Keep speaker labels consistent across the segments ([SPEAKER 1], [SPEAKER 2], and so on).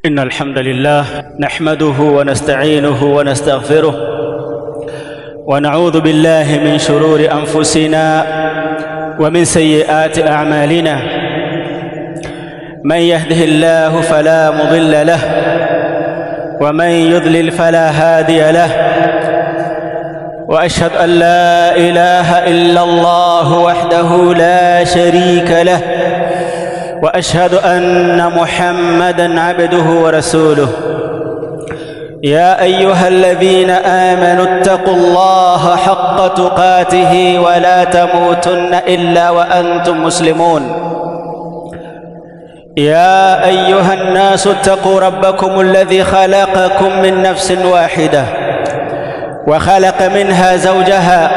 [SPEAKER 1] إن الحمد لله نحمده ونستعينه ونستغفره ونعوذ بالله من شرور أنفسنا ومن سيئات أعمالنا. من يهده الله فلا مضل له ومن يضلل فلا هادي له، وأشهد أن لا إله إلا الله وحده لا شريك له، وأشهد أن محمدًا عبده ورسوله. يا أيها الذين آمنوا اتقوا الله حق تقاته ولا تموتن إلا وأنتم مسلمون. يا أيها الناس اتقوا ربكم الذي خلقكم من نفس واحدة وخلق منها زوجها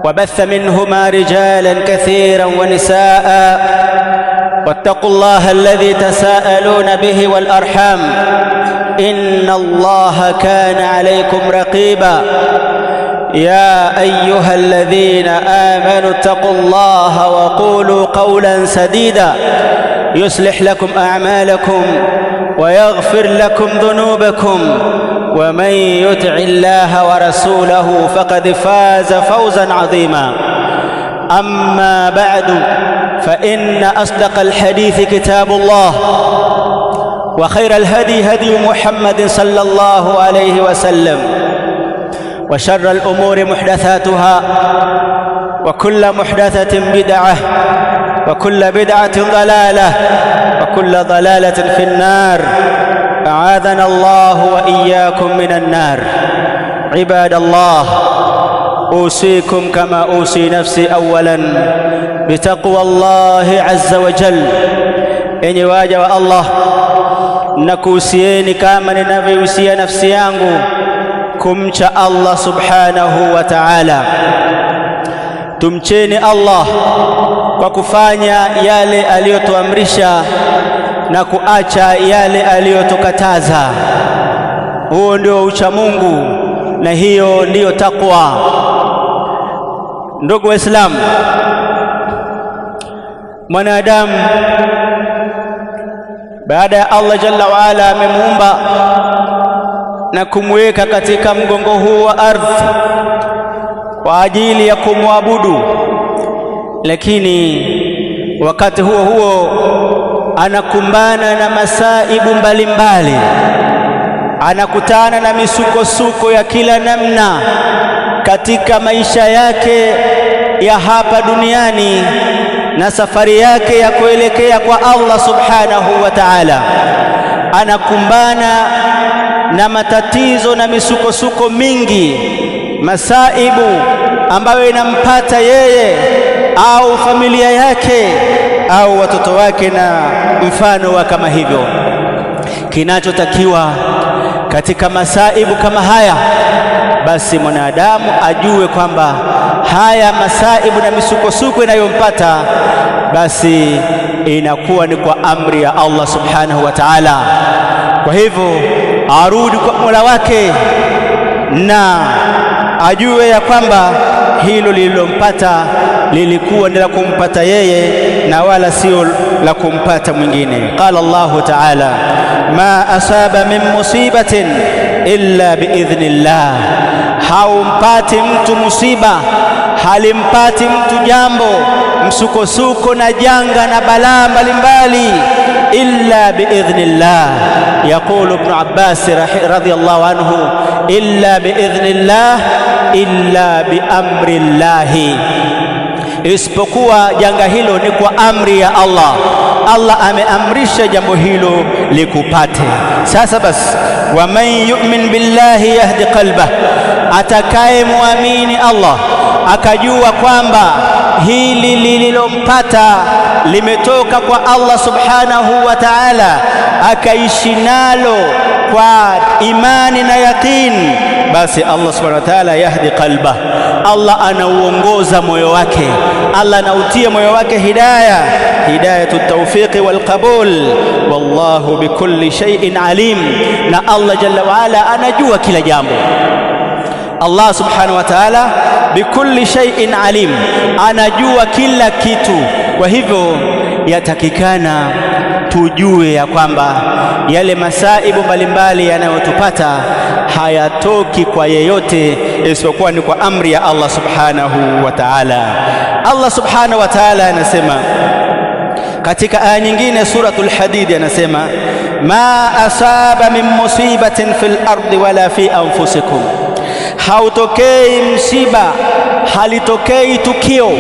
[SPEAKER 1] وبث منهما رجالا كثيرا ونساء، واتقوا الله الذي تساءلون به والأرحام إن الله كان عليكم رقيبا. يا أيها الذين آمنوا اتقوا الله وقولوا قولا سديدا يصلح لكم أعمالكم ويغفر لكم ذنوبكم، ومن يطع الله ورسوله فقد فاز فوزا عظيما. أما بعد، فإن أصدق الحديث كتاب الله، وخير الهدي هدي محمد صلى الله عليه وسلم، وشر الأمور محدثاتها، وكل محدثة بدعة، وكل بدعة ضلالة، وكل ضلالة في النار. أعاذنا الله وإياكم من النار. عباد الله، أوصيكم كما أوصي نفسي أولا بتقوى الله عز وجل. Enyi waja wa Allah, nakuhusieni kama ninavyohusia nafsi yangu kumcha Allah subhanahu wa ta'ala. Tumcheni Allah kwa kufanya yale aliyotuamrisha na kuacha yale aliyotukataza. Huo ndio ucha Mungu na hiyo ndiyo takwa. Ndugu Waislamu, mwanadamu baada ya Allah jalla waala amemuumba na kumweka katika mgongo huu wa ardhi kwa ajili ya kumwabudu, lakini wakati huo huo anakumbana na masaibu mbalimbali, anakutana na misukosuko ya kila namna katika maisha yake ya hapa duniani na safari yake ya kuelekea kwa Allah subhanahu wa ta'ala. Anakumbana na matatizo na misukosuko mingi, masaibu ambayo inampata yeye au familia yake au watoto wake na mfano wa kama hivyo. Kinachotakiwa katika masaibu kama haya, basi mwanadamu ajue kwamba haya masaibu na misukosuko inayompata basi inakuwa ni kwa amri ya Allah subhanahu wa ta'ala. Kwa hivyo arudi kwa Mola wake na ajue ya kwamba hilo lililompata lilikuwa ni la kumpata yeye na wala sio la kumpata mwingine. Qala Allahu ta'ala, ma asaba min musibatin illa biidhnillah. Haumpati mtu musiba, halimpati mtu jambo, msukosuko na janga na balaa mbalimbali illa biidhnillah. Yaqulu Ibn Abbas radhiyallahu anhu, illa biidhnillah illa biamrillahi, isipokuwa janga hilo ni kwa amri ya Allah. Allah ameamrisha jambo hilo likupate. Sasa basi, wa man yu'min billahi yahdi qalbah, atakaye muamini Allah akajua kwamba hili lililompata limetoka kwa Allah subhanahu wa ta'ala, akaishi nalo kwa imani na yaqini, basi Allah subhanahu wa ta'ala yahdi qalbah, Allah anauongoza moyo wake, Allah anautia moyo wake hidayatu tawfiqi wal qabul. Wallahu bikulli shay'in alim, na Allah jalla wa ala anajua kila jambo. Allah subhanahu wa ta'ala bikulli shay'in alim, anajua kila kitu. Kwa hivyo yatakikana tujue ya kwamba yale masaibu mbalimbali yanayotupata hayatoki kwa yeyote isipokuwa ni kwa amri ya Allah subhanahu wa ta'ala. Allah subhanahu wa ta'ala anasema katika aya nyingine suratul Hadid, anasema ma asaba min musibatin fil ardi wala fi anfusikum, hautokei msiba, halitokei tukio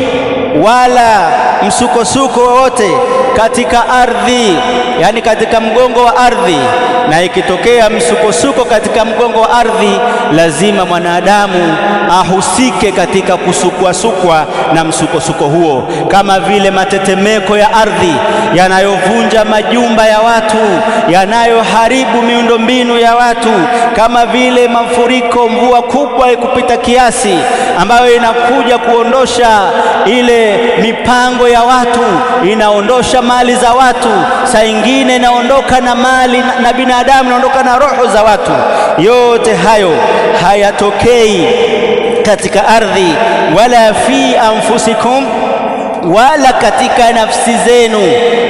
[SPEAKER 1] wala msukosuko wowote katika ardhi, yani katika mgongo wa ardhi. Na ikitokea msukosuko katika mgongo wa ardhi, lazima mwanadamu ahusike katika kusukwasukwa na msukosuko huo, kama vile matetemeko ya ardhi yanayovunja majumba ya watu, yanayoharibu miundombinu ya watu, kama vile mafuriko, mvua kubwa kupita kiasi ambayo inakuja kuondosha ile mipango ya watu, inaondosha mali za watu, saa ingine inaondoka na mali na binadamu, inaondoka na roho za watu. Yote hayo hayatokei katika ardhi, wala fi anfusikum, wala katika nafsi zenu.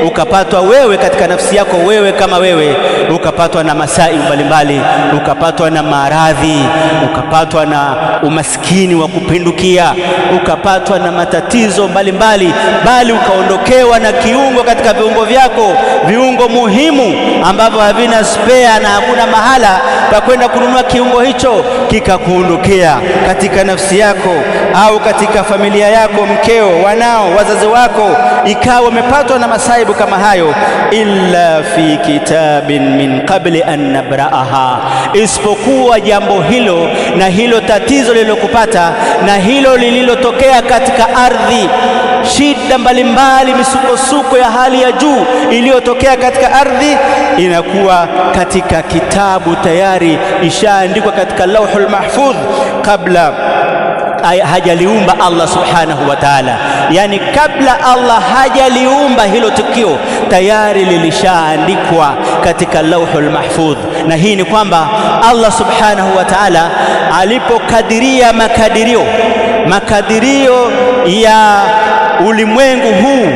[SPEAKER 1] Ukapatwa wewe katika nafsi yako wewe kama wewe, ukapatwa na masaibu mbalimbali, ukapatwa na maradhi, ukapatwa na umaskini wa kupindukia, ukapatwa na matatizo mbalimbali, bali ukaondokewa na kiungo katika viungo vyako, viungo muhimu ambavyo havina spare na hakuna mahala pa kwenda kununua kiungo hicho, kikakuondokea katika nafsi yako au katika familia yako, mkeo, wanao, wazazi wako, ikawa umepatwa na masaibu kama hayo, illa fi kitabin min qabli an nabraaha, isipokuwa jambo hilo na hilo tatizo lililokupata na hilo lililotokea katika ardhi, shida mbalimbali, misukosuko ya hali ya juu iliyotokea katika ardhi, inakuwa katika kitabu tayari, ishaandikwa katika lauhul mahfudh kabla hajaliumba Allah subhanahu wa ta'ala. Yani kabla Allah hajaliumba hilo tukio, tayari lilishaandikwa katika lauhul mahfudh. Na hii ni kwamba Allah subhanahu wa ta'ala alipokadiria makadirio ya ulimwengu huu,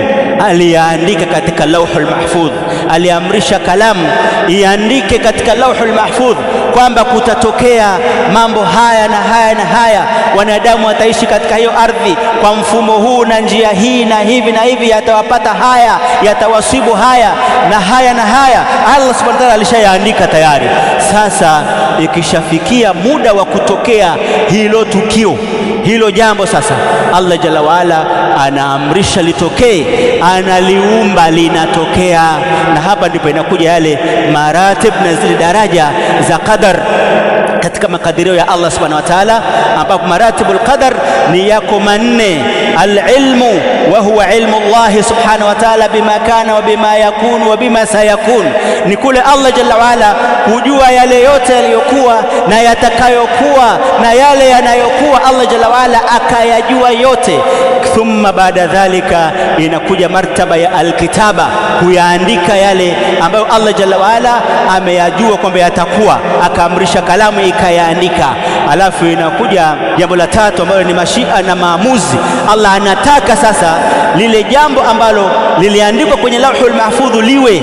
[SPEAKER 1] aliandika katika lauhul mahfudh. Aliamrisha kalamu iandike katika lauhul mahfudh kwamba kutatokea mambo haya na haya na haya, wanadamu wataishi katika hiyo ardhi kwa mfumo huu na njia hii na hivi na hivi, yatawapata haya, yatawasibu haya na haya na haya. Allah subhanahu wa ta'ala alishayaandika tayari. Sasa ikishafikia muda wa kutokea hilo tukio, hilo jambo, sasa Allah jalla waala anaamrisha litokee, analiumba, linatokea. Na hapa ndipo inakuja yale maratib na zile daraja za qadar katika makadirio ya Allah subhanahu wa ta'ala, ambapo maratibul qadar ni yako manne. Al-ilmu wa huwa ilmu Allah subhanahu wa ta'ala bima kana wa bima yakunu wa bima sayakun, ni kule Allah jalla waala kujua yale yote yaliyokuwa na yatakayokuwa na yale yanayokuwa, Allah jalla waala akayajua yote. Thumma baada dhalika inakuja martaba ya alkitaba, kuyaandika yale ambayo Allah jalla waala ameyajua kwamba yatakuwa, akaamrisha kalamu ikayaandika. Alafu inakuja jambo la tatu ambalo ni mashia na maamuzi. Allah anataka sasa lile jambo ambalo liliandikwa kwenye lauhul mahfudh liwe,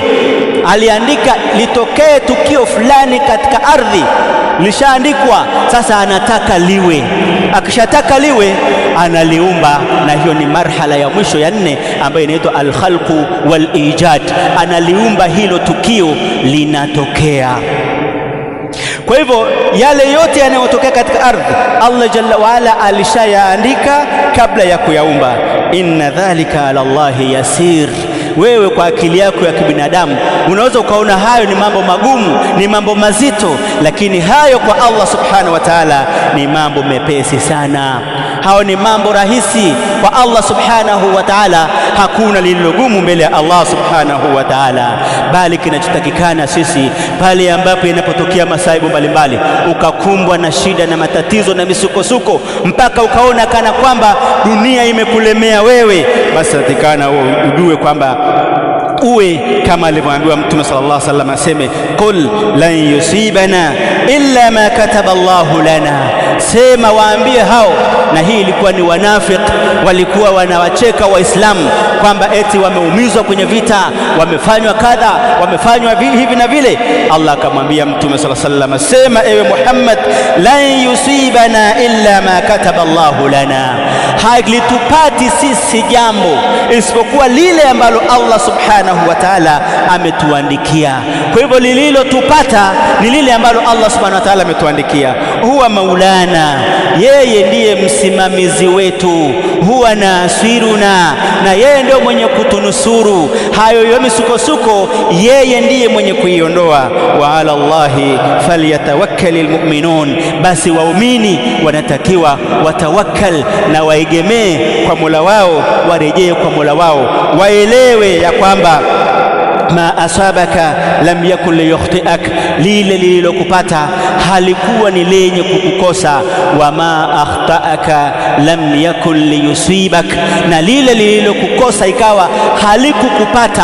[SPEAKER 1] aliandika litokee tukio fulani katika ardhi, lishaandikwa, sasa anataka liwe. Akishataka liwe, analiumba, na hiyo ni marhala ya mwisho ya nne ambayo inaitwa al-khalqu wal-ijad. Analiumba hilo tukio, linatokea. Kwa hivyo yale yote yanayotokea katika ardhi, Allah jalla waala alishayaandika kabla ya kuyaumba. Inna dhalika ala Allahi yasir. Wewe kwa akili yako ya kibinadamu unaweza ukaona hayo ni mambo magumu, ni mambo mazito, lakini hayo kwa Allah subhanahu wa ta'ala ni mambo mepesi sana. Hao ni mambo rahisi kwa Allah subhanahu wa ta'ala. Hakuna lililogumu mbele ya Allah subhanahu wa ta'ala, bali kinachotakikana sisi pale ambapo inapotokea masaibu mbalimbali, ukakumbwa na shida na matatizo na misukosuko mpaka ukaona kana kwamba dunia imekulemea wewe, basi natakikana ujue kwamba uwe kama alivyoambiwa Mtume sallallahu alaihi wasallam aseme, qul lan yusibana illa ma kataba Allahu lana, sema waambie hao. Na hii ilikuwa ni wanafiki, walikuwa wanawacheka Waislamu kwamba eti wameumizwa kwenye vita, wamefanywa kadha, wamefanywa hivi na vile. Allah akamwambia Mtume sallallahu alaihi wasallam, sema ewe Muhammad, lan yusibana illa ma kataba Allahu lana, halitupati sisi jambo isipokuwa lile ambalo Allah subhanahu wa ta'ala ametuandikia. Kwa hivyo lililotupata ni lile ambalo Allah subhanahu wa ta'ala ametuandikia. Huwa maulana, yeye ndiye msimamizi wetu. Huwa nasiruna, na yeye ndio mwenye kutunusuru. Hayo yote misukosuko yeye ndiye mwenye kuiondoa. Wa ala Allahi falyatawakkalul mu'minun, basi waumini wanatakiwa watawakkal na waegemee kwa Mola wao, warejee kwa Mola wao, waelewe ya kwamba ma asabaka lam yakun liyukhtiak, lile lililokupata halikuwa ni lenye kukukosa. Wa ma akhtaaka lam yakun liyusibak, na lile lililokukosa ikawa halikukupata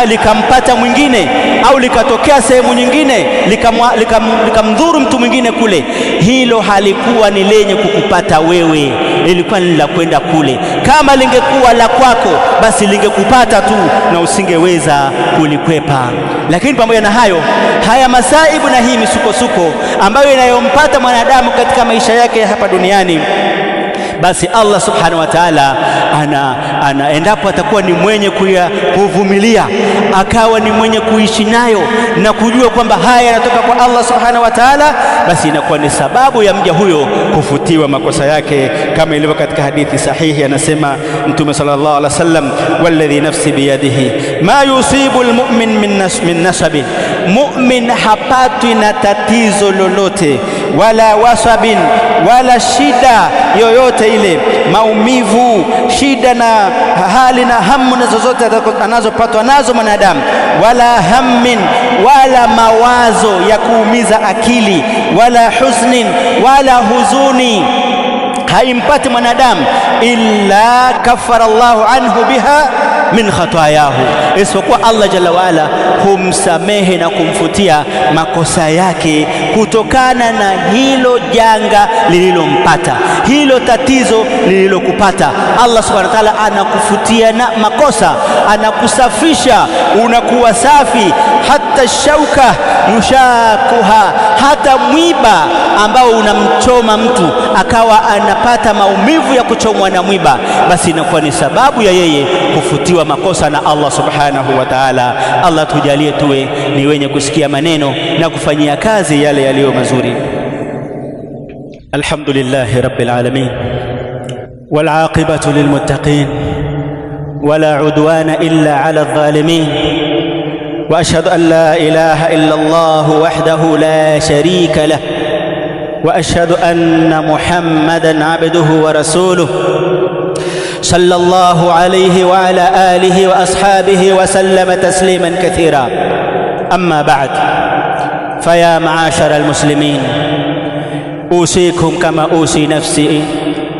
[SPEAKER 1] likampata mwingine au likatokea sehemu nyingine likamdhuru mtu mwingine kule, hilo halikuwa ni lenye kukupata wewe, ilikuwa ni la kwenda kule. Kama lingekuwa la kwako, basi lingekupata tu na usingeweza kulikwepa. Lakini pamoja na hayo, haya masaibu na hii misukosuko ambayo inayompata mwanadamu katika maisha yake ya hapa duniani, basi Allah subhanahu wa ta'ala endapo atakuwa ni mwenye kuvumilia, akawa ni mwenye kuishi nayo na kujua kwamba haya yanatoka kwa Allah subhanahu wa ta'ala, basi inakuwa ni sababu ya mja huyo kufutiwa makosa yake, kama ilivyo katika hadithi sahihi. Anasema Mtume sallallahu alaihi wasallam, walladhi nafsi biyadihi ma yusibu almu'min min nasabin, mu'min hapatwi na tatizo lolote, wala wasabin, wala shida yoyote ile, maumivu, shida na hali na hamu na zozote anazopatwa nazo mwanadamu, wala hammin, wala mawazo ya kuumiza akili, wala huznin, wala huzuni haimpati mwanadamu, illa kaffara Allahu anhu biha min khatayahu, isipokuwa Allah jalla waala humsamehe na kumfutia makosa yake kutokana na hilo janga lililompata, hilo tatizo lililokupata. Allah subhanahu wa ta'ala anakufutia na makosa, anakusafisha, unakuwa safi. Hata shauka yushakuha, hata mwiba ambao unamchoma mtu akawa anapata maumivu ya kuchomwa na mwiba, basi inakuwa ni sababu ya yeye kufutiwa makosa na Allah subhanahu wa ta'ala. Allah tujalie tuwe ni wenye kusikia maneno na kufanyia kazi yale yaliyo mazuri. Alhamdulillahi rabbil alamin, wal aqibatu lil muttaqin, wala udwana illa ala adh-dhalimin, wa ashhadu an la ilaha illa Allah wahdahu la sharika lah, wa ashhadu anna Muhammadan abduhu wa rasuluhu صلى الله عليه وعلى آله وأصحابه وسلم تسليما كثيرا. أما بعد، فيا معاشر المسلمين، أوصيكم كما أوصي نفسي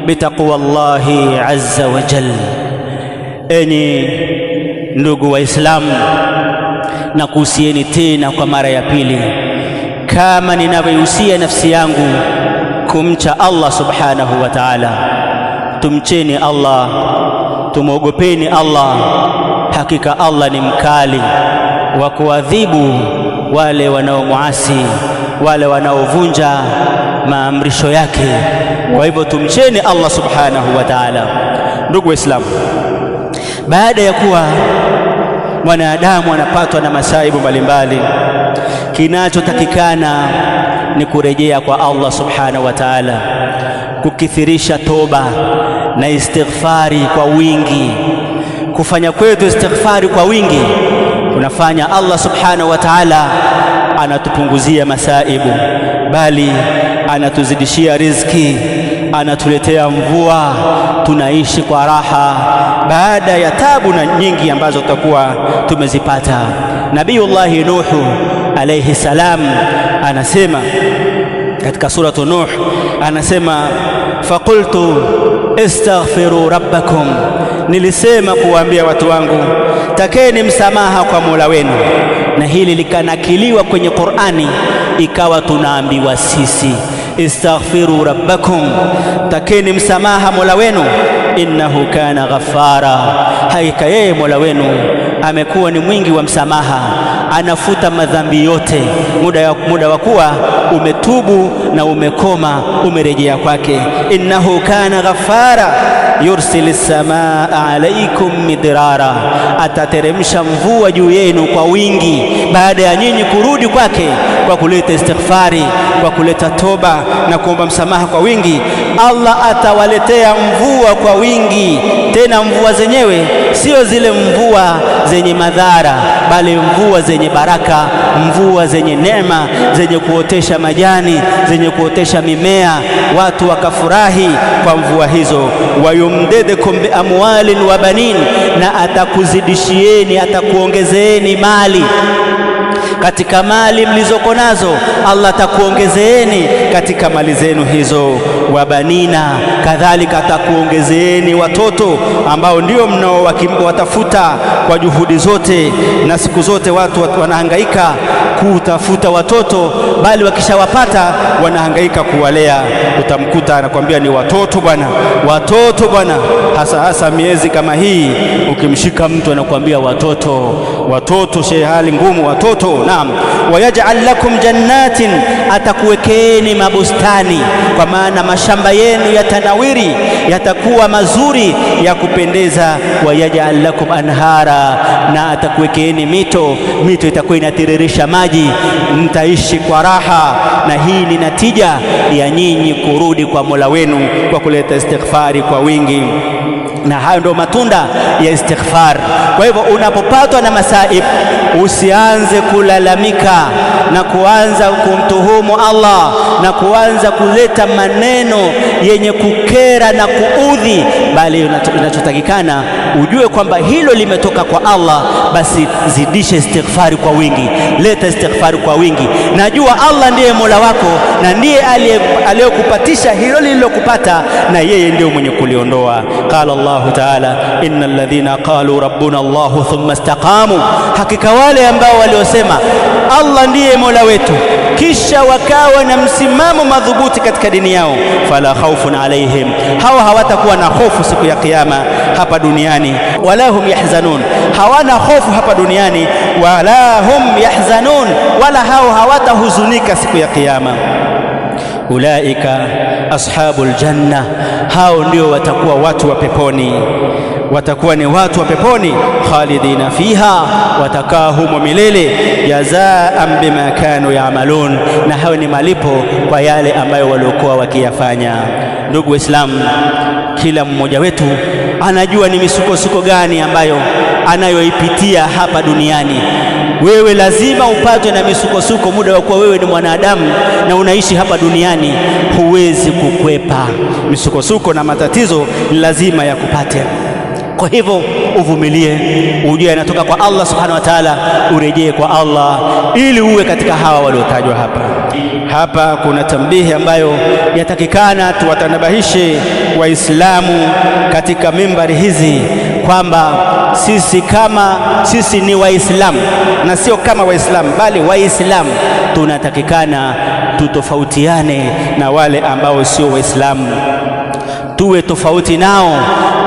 [SPEAKER 1] بتقوى الله عز وجل. Enyi ndugu Waislamu, nakuhusieni tena kwa mara ya pili kama ninavyohusia nafsi yangu kumcha Allah subhanahu wa ta'ala. Tumcheni Allah, tumwogopeni Allah. Hakika Allah ni mkali wa kuadhibu wale wanaomuasi, wale wanaovunja maamrisho yake. Kwa hivyo tumcheni Allah subhanahu wa ta'ala. Ndugu Waislamu, baada ya kuwa mwanadamu anapatwa na masaibu mbalimbali, kinachotakikana ni kurejea kwa Allah subhanahu wa ta'ala, kukithirisha toba na istighfari kwa wingi. Kufanya kwetu istighfari kwa wingi kunafanya Allah subhanahu wa ta'ala anatupunguzia masaibu, bali anatuzidishia riziki, anatuletea mvua, tunaishi kwa raha baada ya tabu na nyingi ambazo tutakuwa tumezipata. Nabiyullahi Nuhu alayhi salam anasema katika suratu Nuh, anasema faqultu istaghfiru rabbakum, nilisema kuwaambia watu wangu takeni msamaha kwa Mola wenu. Na hili likanakiliwa kwenye Qur'ani, ikawa tunaambiwa sisi istaghfiru rabbakum, takeni msamaha Mola wenu, innahu kana ghaffara, hakika yeye Mola wenu amekuwa ni mwingi wa msamaha, anafuta madhambi yote muda wa kuwa umetubu na umekoma, umerejea kwake. Innahu kana ghaffara yursilis samaa alaykum midrara, atateremsha mvua juu yenu kwa wingi baada ya nyinyi kurudi kwake kwa kuleta istighfari, kwa kuleta toba na kuomba msamaha kwa wingi. Allah atawaletea mvua kwa wingi, tena mvua zenyewe sio zile mvua zenye madhara, bali mvua zenye baraka, mvua zenye neema, zenye kuotesha majani, zenye kuotesha mimea, watu wakafurahi kwa mvua hizo. Wayumdedekum bi amwalin wa banin, na atakuzidishieni, atakuongezeeni mali katika mali mlizoko nazo, Allah atakuongezeeni katika mali zenu hizo. Wabanina, kadhalika atakuongezeeni watoto ambao ndio mnaowatafuta kwa juhudi zote, na siku zote watu wanahangaika kutafuta watoto, bali wakishawapata wanahangaika kuwalea. Utamkuta anakuambia ni watoto bwana, watoto bwana, hasa miezi kama hii, ukimshika mtu anakuambia watoto, watoto, hali ngumu, watoto. Naam, wayaj'al lakum jannatin, atakuwekeni mabustani, kwa maana mashamba yenu yatanawiri, yatakuwa mazuri ya kupendeza. Wayaj'al lakum anhara, na atakuwekeni mito itakuwa inatiririsha maji, mtaishi kwa raha. Na hii ni natija ya nyinyi kurudi kwa Mola wenu kwa kuleta istighfari kwa wingi, na hayo ndio matunda ya istighfar. Kwa hivyo unapopatwa na masaib, usianze kulalamika na kuanza kumtuhumu Allah na kuanza kuleta maneno yenye kukera na kuudhi, bali inachotakikana ujue kwamba hilo limetoka kwa Allah. Basi zidisha istighfari kwa wingi, leta istighfari kwa wingi. Najua Allah ndiye Mola wako na ndiye aliyekupatisha hilo lililokupata, na yeye ndiye mwenye kuliondoa. Qala Allahu ta'ala, innal ladhina qalu rabbuna Allahu thumma istaqamu, hakika wale ambao waliosema Allah ndiye Mola wetu kisha wakawa na msimamo madhubuti katika dini yao, fala khawfun alaihim, hawa hawatakuwa na hofu siku ya kiyama hapa duniani, wala hum yahzanun, hawana hofu hapa duniani, wala hum yahzanun, wala hao hawatahuzunika siku ya kiyama. Ulaika ashabul janna, hao ndio watakuwa watu wa peponi, watakuwa ni watu wa peponi. Khalidina fiha, watakaa humo milele. Jazaan bima kanu yaamalun, na hao ni malipo kwa yale ambayo waliokuwa wakiyafanya. Ndugu Waislamu, kila mmoja wetu anajua ni misukosuko gani ambayo anayoipitia hapa duniani. Wewe lazima upatwe na misukosuko muda wa kuwa wewe ni mwanadamu na unaishi hapa duniani, huwezi kukwepa misukosuko na matatizo, ni lazima yakupate. Kwa hivyo uvumilie, ujue yanatoka kwa Allah subhanahu wa ta'ala, urejee kwa Allah ili uwe katika hawa waliotajwa hapa. Hapa kuna tambihi ambayo yatakikana tuwatanabahishe Waislamu katika mimbari hizi kwamba sisi ni Waislamu na sio kama Waislamu, bali Waislamu. Tunatakikana tutofautiane na wale ambao sio Waislamu, tuwe tofauti nao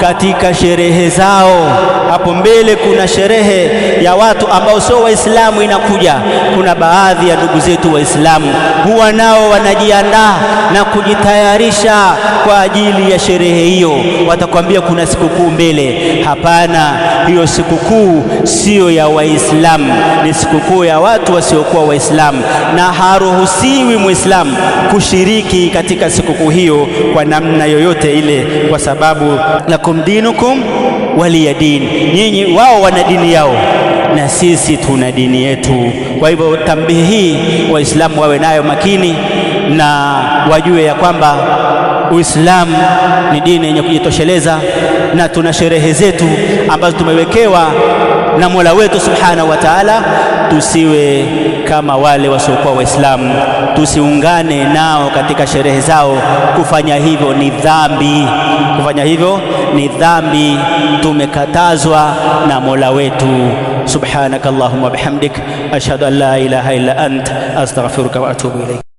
[SPEAKER 1] katika sherehe zao. Hapo mbele kuna sherehe ya watu ambao sio Waislamu inakuja. Kuna baadhi ya ndugu zetu Waislamu huwa nao wanajiandaa na kujitayarisha kwa ajili ya sherehe hiyo. Watakwambia kuna sikukuu mbele. Hapana, hiyo sikukuu sio ya Waislamu, ni sikukuu ya watu wasiokuwa Waislamu, na haruhusiwi Muislamu kushiriki katika sikukuu hiyo kwa namna yoyote ile, kwa sababu lakum dinukum waliya din, nyinyi wao wana dini yao na sisi tuna dini yetu. Kwa hivyo tambihi hii Waislamu wawe nayo makini na wajue ya kwamba Uislamu ni dini yenye kujitosheleza, na tuna sherehe zetu ambazo tumewekewa na Mola wetu subhanahu wa ta'ala, tusiwe kama wale wasiokuwa Waislamu, tusiungane nao katika sherehe zao. Kufanya hivyo ni dhambi, kufanya hivyo ni dhambi, tumekatazwa na Mola wetu. Subhanakallahumma bihamdik ashhadu an la ilaha illa ant astaghfiruka wa atubu ilayk.